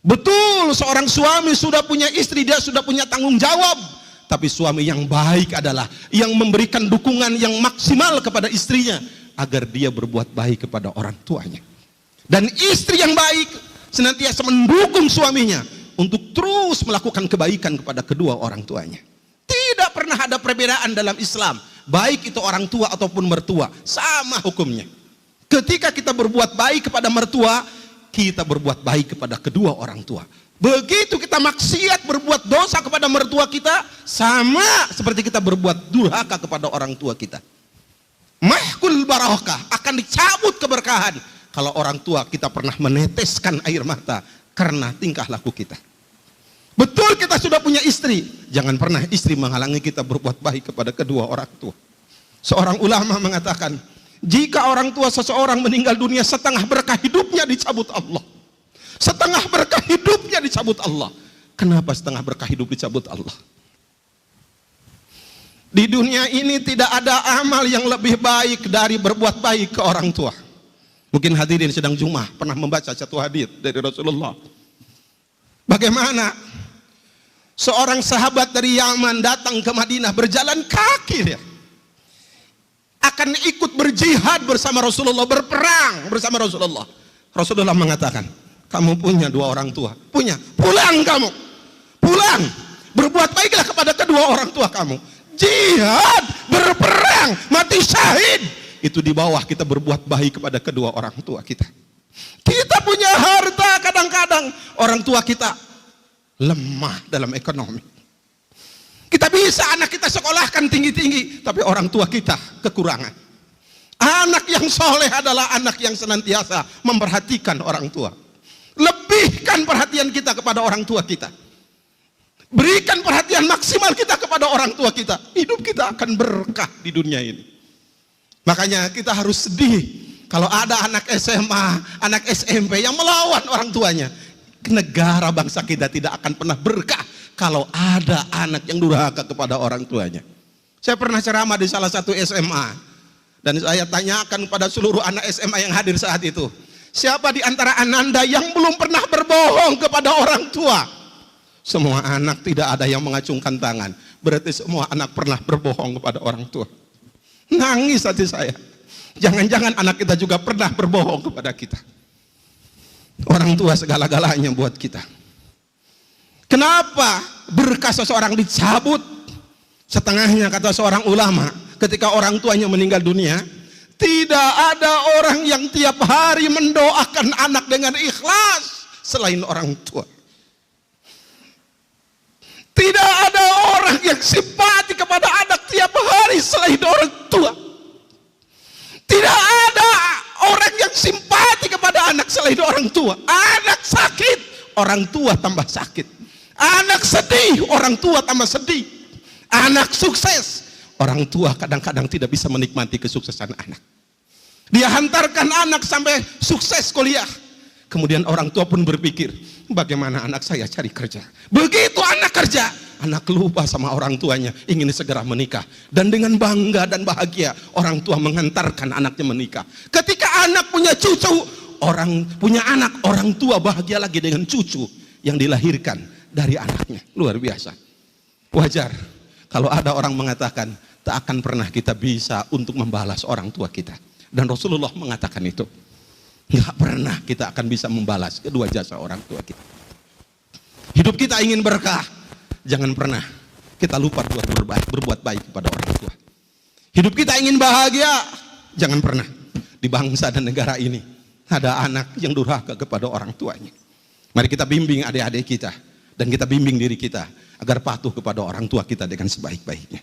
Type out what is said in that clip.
Betul, seorang suami sudah punya istri, dia sudah punya tanggung jawab. Tapi suami yang baik adalah yang memberikan dukungan yang maksimal kepada istrinya agar dia berbuat baik kepada orang tuanya. Dan istri yang baik senantiasa mendukung suaminya untuk terus melakukan kebaikan kepada kedua orang tuanya. Tidak pernah ada perbedaan dalam Islam, baik itu orang tua ataupun mertua, sama hukumnya. Ketika kita berbuat baik kepada mertua, kita berbuat baik kepada kedua orang tua. Begitu kita maksiat berbuat dosa kepada mertua kita, sama seperti kita berbuat durhaka kepada orang tua kita. Mahkul barakah, akan dicabut keberkahan kalau orang tua kita pernah meneteskan air mata karena tingkah laku kita. Betul, kita sudah punya istri, jangan pernah istri menghalangi kita berbuat baik kepada kedua orang tua. Seorang ulama mengatakan, jika orang tua seseorang meninggal dunia, setengah berkah hidupnya dicabut Allah. Setengah berkah hidupnya dicabut Allah. Kenapa setengah berkah hidup dicabut Allah? Di dunia ini tidak ada amal yang lebih baik dari berbuat baik ke orang tua. Mungkin hadirin sedang Jumat pernah membaca satu hadis dari Rasulullah. Bagaimana seorang sahabat dari Yaman datang ke Madinah berjalan kaki dia. Akan ikut berjihad bersama Rasulullah, berperang bersama Rasulullah. Rasulullah mengatakan, kamu punya dua orang tua, punya, pulang kamu, pulang, berbuat baiklah kepada kedua orang tua kamu. Jihad, berperang, mati syahid, itu di bawah kita berbuat baik kepada kedua orang tua kita. Kita punya harta, kadang-kadang orang tua kita lemah dalam ekonomi. Kita bisa anak kita sekolahkan tinggi-tinggi, tapi orang tua kita kekurangan. Anak yang soleh adalah anak yang senantiasa memperhatikan orang tua. Lebihkan perhatian kita kepada orang tua kita. Berikan perhatian maksimal kita kepada orang tua kita. Hidup kita akan berkah di dunia ini. Makanya kita harus sedih kalau ada anak SMA, anak SMP yang melawan orang tuanya. Negara bangsa kita tidak akan pernah berkah kalau ada anak yang durhaka kepada orang tuanya. Saya pernah ceramah di salah satu SMA dan saya tanyakan pada seluruh anak SMA yang hadir saat itu, siapa di antara Ananda yang belum pernah berbohong kepada orang tua? Semua anak, tidak ada yang mengacungkan tangan. Berarti semua anak pernah berbohong kepada orang tua. Nangis hati saya. Jangan-jangan anak kita juga pernah berbohong kepada kita. Orang tua segala-galanya buat kita. Kenapa berkah seseorang dicabut? Setengahnya kata seorang ulama, ketika orang tuanya meninggal dunia, tidak ada orang yang tiap hari mendoakan anak dengan ikhlas selain orang tua. Tidak ada orang yang simpati kepada anak tiap hari selain orang tua. Tidak ada orang yang simpati kepada anak selain orang tua. Anak sakit, orang tua tambah sakit. Anak sedih, orang tua tambah sedih. Anak sukses, orang tua kadang-kadang tidak bisa menikmati kesuksesan anak. Dia hantarkan anak sampai sukses kuliah. Kemudian orang tua pun berpikir, bagaimana anak saya cari kerja. Begitu anak kerja, anak lupa sama orang tuanya, ingin segera menikah. Dan dengan bangga dan bahagia, orang tua mengantarkan anaknya menikah. Ketika anak punya cucu, orang tua bahagia lagi dengan cucu yang dilahirkan dari anaknya. Luar biasa. Wajar kalau ada orang mengatakan tak akan pernah kita bisa untuk membalas orang tua kita. Dan Rasulullah mengatakan itu. Nggak pernah kita akan bisa membalas kedua jasa orang tua kita. Hidup kita ingin berkah, jangan pernah kita lupa berbuat baik kepada orang tua. Hidup kita ingin bahagia, jangan pernah di bangsa dan negara ini ada anak yang durhaka kepada orang tuanya. Mari kita bimbing adik-adik kita dan kita bimbing diri kita agar patuh kepada orang tua kita dengan sebaik-baiknya.